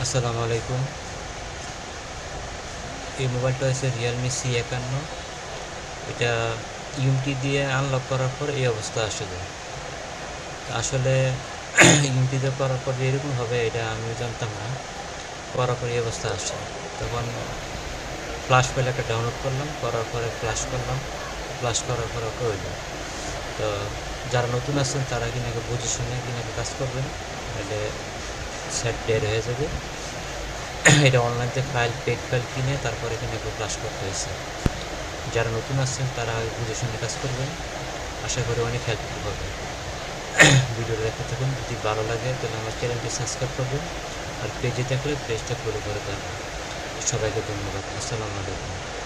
আসসালামু আলাইকুম। এই মোবাইলটা হচ্ছে Realme C51। এটা ইউনিটি দিয়ে আনলক করার পর এই অবস্থা আসলে আসলে ইউনিটি দিয়ে করার পর যে এরকম হবে এটা আমিও জানতাম না। করার পর এই অবস্থা আসে। তখন ফ্ল্যাশ ফাইল একটা ডাউনলোড করলাম, করার পরে ফ্ল্যাশ করলাম, ফ্ল্যাশ করার পরে ওকে হইল। তো যারা নতুন আছেন তারা কিনাকে বুঝে শুনে কিনাকে কাজ করবেন, তাহলে সেট বের হয়ে যাবে। এটা অনলাইন থেকে পেড ফাইল কিনে তারপরে কিনাকে ফ্ল্যাশ করতে হয়েছে। যারা নতুন আসছেন তারা বুঝে শুনে কাজ করবেন, আশা করি অনেক হেল্পফুল হবে। ভিডিওটা দেখতে থাকুন, যদি ভালো লাগে তাহলে আমার চ্যানেলটি সাবস্ক্রাইব করবেন, আর পেজে থাকলে পেজটা ফলো করে দেবেন। সবাইকে ধন্যবাদ। আসসালামু আলাইকুম।